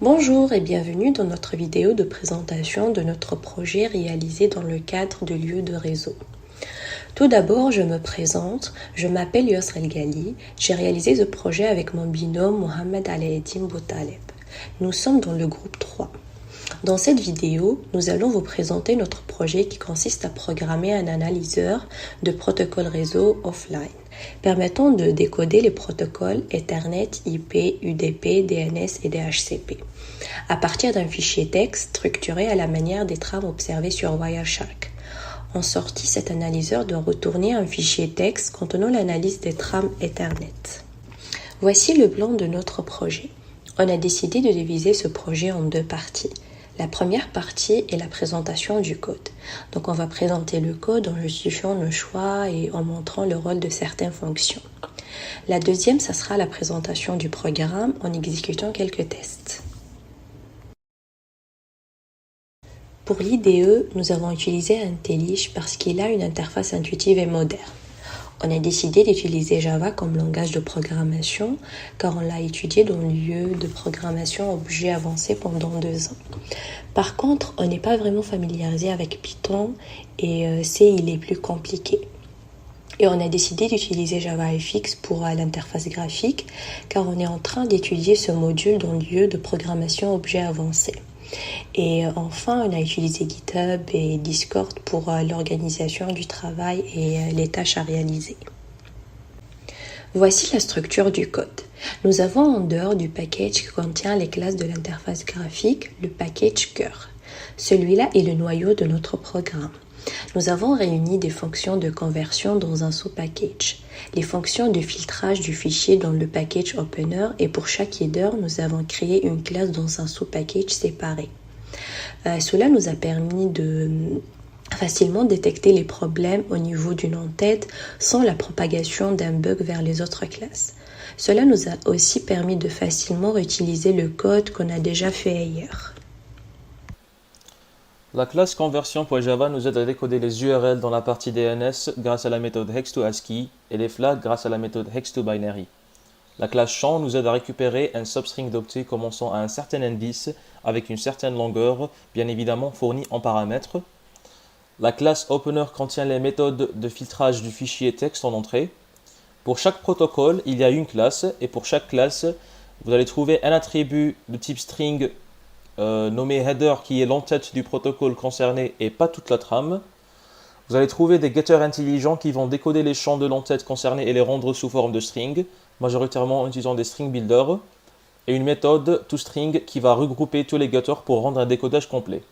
Bonjour et bienvenue dans notre vidéo de présentation de notre projet réalisé dans le cadre de lieux de réseau. Tout d'abord, je me présente, je m'appelle Yosra El Ghali, j'ai réalisé ce projet avec mon binôme Mohamed Alaeddin Boutaleb. Nous sommes dans le groupe 3. Dans cette vidéo, nous allons vous présenter notre projet qui consiste à programmer un analyseur de protocoles réseau offline, permettant de décoder les protocoles Ethernet, IP, UDP, DNS et DHCP, à partir d'un fichier texte structuré à la manière des trames observées sur Wireshark. En sortie, cet analyseur doit retourner un fichier texte contenant l'analyse des trames Ethernet. Voici le plan de notre projet. On a décidé de diviser ce projet en deux parties. La première partie est la présentation du code. Donc on va présenter le code en justifiant nos choix et en montrant le rôle de certaines fonctions. La deuxième, ça sera la présentation du programme en exécutant quelques tests. Pour l'IDE, nous avons utilisé IntelliJ parce qu'il a une interface intuitive et moderne. On a décidé d'utiliser Java comme langage de programmation car on l'a étudié dans le lieu de programmation objet avancé pendant 2 ans. Par contre, on n'est pas vraiment familiarisé avec Python et il est plus compliqué. Et on a décidé d'utiliser JavaFX pour l'interface graphique car on est en train d'étudier ce module dans le lieu de programmation objet avancé. Et enfin, on a utilisé GitHub et Discord pour l'organisation du travail et les tâches à réaliser. Voici la structure du code. Nous avons en dehors du package qui contient les classes de l'interface graphique, le package cœur. Celui-là est le noyau de notre programme. Nous avons réuni des fonctions de conversion dans un sous-package, les fonctions de filtrage du fichier dans le package opener et pour chaque header, nous avons créé une classe dans un sous-package séparé. Cela nous a permis de facilement détecter les problèmes au niveau d'une en-tête sans la propagation d'un bug vers les autres classes. Cela nous a aussi permis de facilement réutiliser le code qu'on a déjà fait ailleurs. La classe conversion.java nous aide à décoder les URL dans la partie DNS grâce à la méthode hex2ascii et les flags grâce à la méthode hex2binary. La classe champ nous aide à récupérer un substring d'octet commençant à un certain indice avec une certaine longueur, bien évidemment fournie en paramètres. La classe opener contient les méthodes de filtrage du fichier texte en entrée. Pour chaque protocole, il y a une classe et pour chaque classe, vous allez trouver un attribut de type string nommé header qui est l'entête du protocole concerné et pas toute la trame. Vous allez trouver des getters intelligents qui vont décoder les champs de l'entête concernée et les rendre sous forme de string, majoritairement en utilisant des string builders, et une méthode toString qui va regrouper tous les getters pour rendre un décodage complet.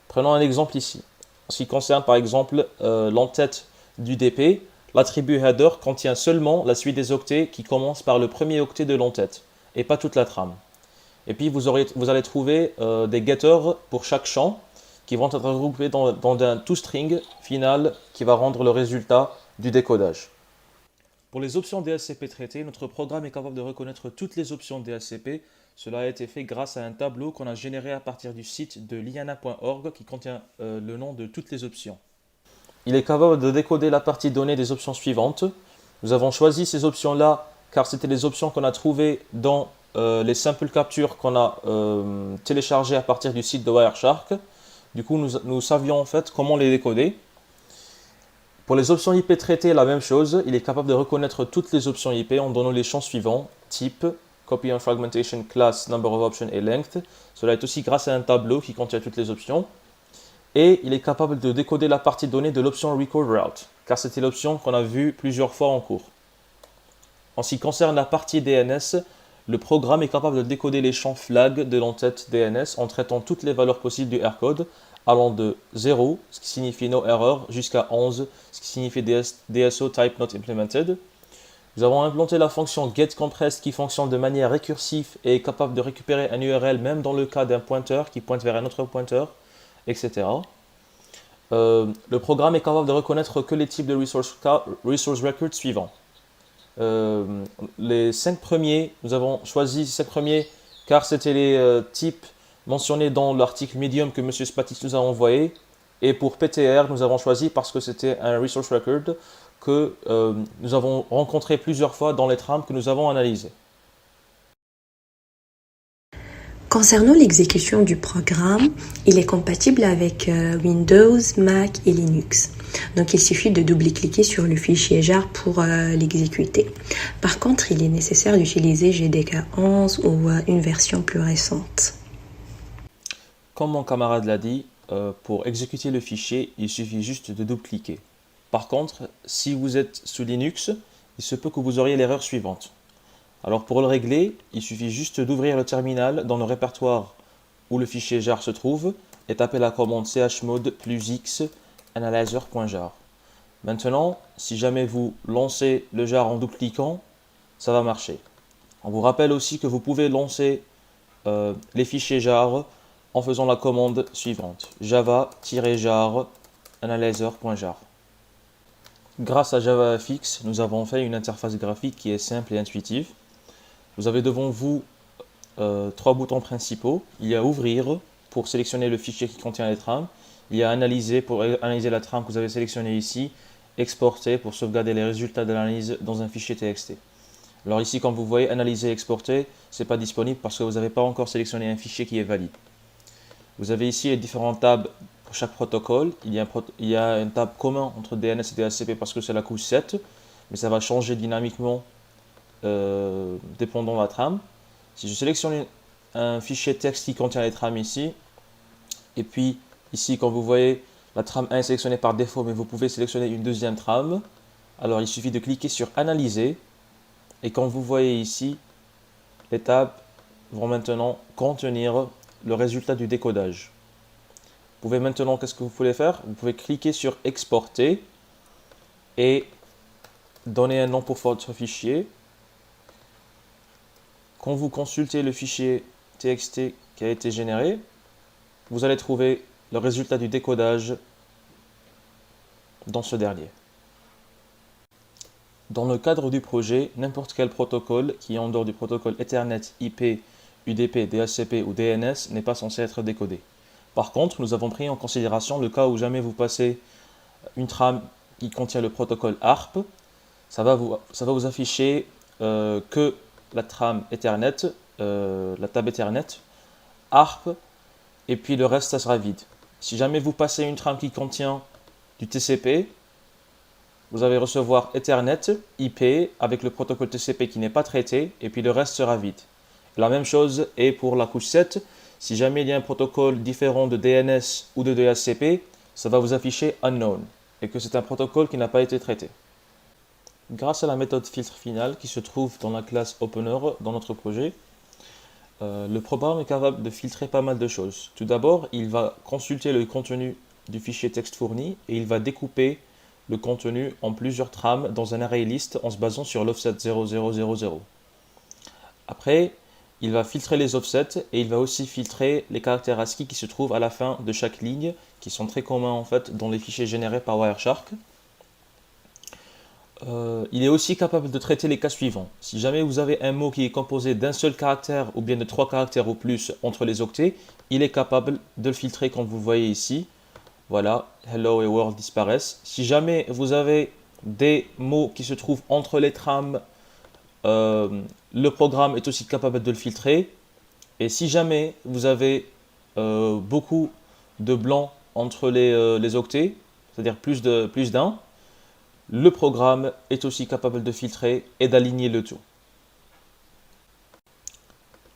Prenons un exemple ici. En ce qui concerne par exemple l'entête du DP, l'attribut header contient seulement la suite des octets qui commence par le premier octet de l'entête et pas toute la trame. Et puis vous allez trouver des getters pour chaque champ qui vont être regroupés dans un toString final qui va rendre le résultat du décodage. Pour les options DHCP traitées, notre programme est capable de reconnaître toutes les options DHCP. Cela a été fait grâce à un tableau qu'on a généré à partir du site de liana.org qui contient le nom de toutes les options. Il est capable de décoder la partie donnée des options suivantes. Nous avons choisi ces options-là car c'était les options qu'on a trouvées dans les simple captures qu'on a téléchargées à partir du site de Wireshark. Du coup, nous savions en fait comment les décoder. Pour les options IP traitées, la même chose. Il est capable de reconnaître toutes les options IP en donnant les champs suivants, type, copy and fragmentation, class, number of options et length. Cela est aussi grâce à un tableau qui contient toutes les options. Et il est capable de décoder la partie donnée de l'option record route, car c'était l'option qu'on a vue plusieurs fois en cours. En ce qui concerne la partie DNS, le programme est capable de décoder les champs flag de l'entête DNS en traitant toutes les valeurs possibles du hardcode, allant de 0, ce qui signifie no error, jusqu'à 11, ce qui signifie DSO type not implemented. Nous avons implanté la fonction getCompressed qui fonctionne de manière récursive et est capable de récupérer un URL même dans le cas d'un pointeur qui pointe vers un autre pointeur, etc. Le programme est capable de reconnaître que les types de resource records suivants. Les 5 premiers, nous avons choisi ces 5 premiers car c'était les types mentionnés dans l'article Medium que M. Spatis nous a envoyé. Et pour PTR, nous avons choisi parce que c'était un resource record que nous avons rencontré plusieurs fois dans les trames que nous avons analysées. Concernant l'exécution du programme, il est compatible avec Windows, Mac et Linux. Donc il suffit de double-cliquer sur le fichier jar pour l'exécuter. Par contre, il est nécessaire d'utiliser GDK 11 ou une version plus récente. Comme mon camarade l'a dit, pour exécuter le fichier, il suffit juste de double-cliquer. Par contre, si vous êtes sous Linux, il se peut que vous auriez l'erreur suivante. Alors pour le régler, il suffit juste d'ouvrir le terminal dans le répertoire où le fichier jar se trouve et taper la commande chmod +x analyzer.jar. Maintenant, si jamais vous lancez le jar en double-cliquant, ça va marcher. On vous rappelle aussi que vous pouvez lancer les fichiers jar en faisant la commande suivante, java-jar analyzer.jar. Grâce à JavaFX, nous avons fait une interface graphique qui est simple et intuitive. Vous avez devant vous trois boutons principaux. Il y a Ouvrir pour sélectionner le fichier qui contient les trames. Il y a Analyser pour analyser la trame que vous avez sélectionnée ici. Exporter pour sauvegarder les résultats de l'analyse dans un fichier TXT. Alors ici, comme vous voyez, Analyser et Exporter, ce n'est pas disponible parce que vous n'avez pas encore sélectionné un fichier qui est valide. Vous avez ici les différents tabs pour chaque protocole. Il y a un tab commun entre DNS et DHCP parce que c'est la couche 7, mais ça va changer dynamiquement dépendant de la trame. Si je sélectionne un fichier texte qui contient les trames ici, et puis ici, comme vous voyez, la trame 1 est sélectionnée par défaut, mais vous pouvez sélectionner une deuxième trame. Alors il suffit de cliquer sur Analyser, et comme vous voyez ici, les tabs vont maintenant contenir le résultat du décodage. Vous pouvez maintenant, qu'est-ce que vous pouvez faire? Vous pouvez cliquer sur Exporter et donner un nom pour votre fichier. Quand vous consultez le fichier TXT qui a été généré, vous allez trouver le résultat du décodage dans ce dernier. Dans le cadre du projet, n'importe quel protocole qui est en dehors du protocole Ethernet, IP, UDP, DHCP ou DNS n'est pas censé être décodé. Par contre, nous avons pris en considération le cas où jamais vous passez une trame qui contient le protocole ARP, ça va vous afficher que la trame Ethernet, la table Ethernet, ARP, et puis le reste, ça sera vide. Si jamais vous passez une trame qui contient du TCP, vous allez recevoir Ethernet, IP, avec le protocole TCP qui n'est pas traité, et puis le reste sera vide. La même chose est pour la couche 7. Si jamais il y a un protocole différent de DNS ou de DHCP, ça va vous afficher Unknown, et que c'est un protocole qui n'a pas été traité. Grâce à la méthode filtre final qui se trouve dans la classe Opener dans notre projet, le programme est capable de filtrer pas mal de choses. Tout d'abord, il va consulter le contenu du fichier texte fourni et il va découper le contenu en plusieurs trames dans un array list en se basant sur l'offset 0000. Après, il va filtrer les offsets et il va aussi filtrer les caractères ASCII qui se trouvent à la fin de chaque ligne, qui sont très communs en fait dans les fichiers générés par Wireshark. Il est aussi capable de traiter les cas suivants. Si jamais vous avez un mot qui est composé d'un seul caractère ou bien de 3 caractères ou plus entre les octets, il est capable de le filtrer comme vous le voyez ici. Voilà, hello et world disparaissent. Si jamais vous avez des mots qui se trouvent entre les trames, le programme est aussi capable de le filtrer. Et si jamais vous avez beaucoup de blancs entre les octets, c'est-à-dire plus d'un, le programme est aussi capable de filtrer et d'aligner le tout.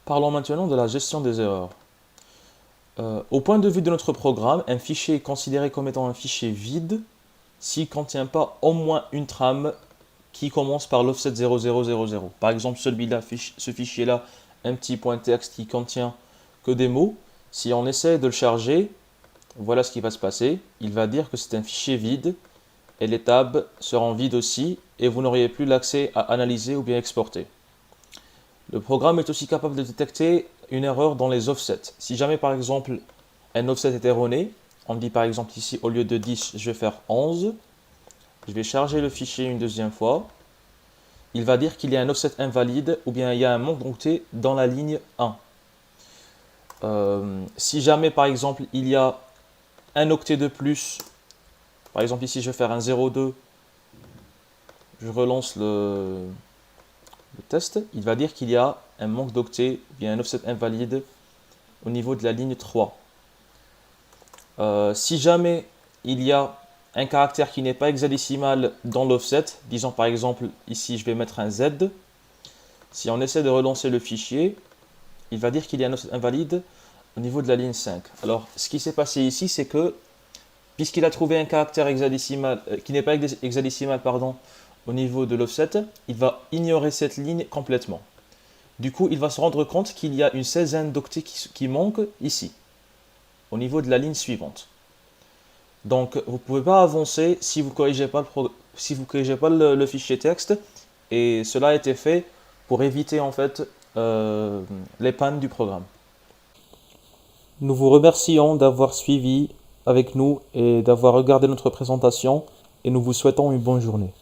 Parlons maintenant de la gestion des erreurs. Au point de vue de notre programme, un fichier est considéré comme étant un fichier vide s'il ne contient pas au moins une trame qui commence par l'offset 0000. Par exemple, celui-là, ce fichier-là, un petit point texte qui contient que des mots. Si on essaie de le charger, voilà ce qui va se passer. Il va dire que c'est un fichier vide et les tabs seront vides aussi et vous n'auriez plus l'accès à analyser ou bien exporter. Le programme est aussi capable de détecter une erreur dans les offsets. Si jamais par exemple un offset est erroné, on dit par exemple ici au lieu de 10 je vais faire 11, je vais charger le fichier une deuxième fois, il va dire qu'il y a un offset invalide ou bien il y a un manque d'octet dans la ligne 1. Si jamais par exemple il y a un octet de plus, par exemple ici je vais faire un 0,2, je relance le test, il va dire qu'il y a un manque d'octet, bien un offset invalide au niveau de la ligne 3. Si jamais il y a un caractère qui n'est pas hexadécimal dans l'offset, disons par exemple ici je vais mettre un Z, si on essaie de relancer le fichier, il va dire qu'il y a un offset invalide au niveau de la ligne 5. Alors ce qui s'est passé ici, c'est que puisqu'il a trouvé un caractère hexadécimal, qui n'est pas hexadécimal au niveau de l'offset, il va ignorer cette ligne complètement. Du coup, il va se rendre compte qu'il y a une 16aine d'octets qui manque ici, au niveau de la ligne suivante. Donc, vous ne pouvez pas avancer si vous ne corrigez pas, le fichier texte, et cela a été fait pour éviter en fait les pannes du programme. Nous vous remercions d'avoir suivi avec nous et d'avoir regardé notre présentation, et nous vous souhaitons une bonne journée.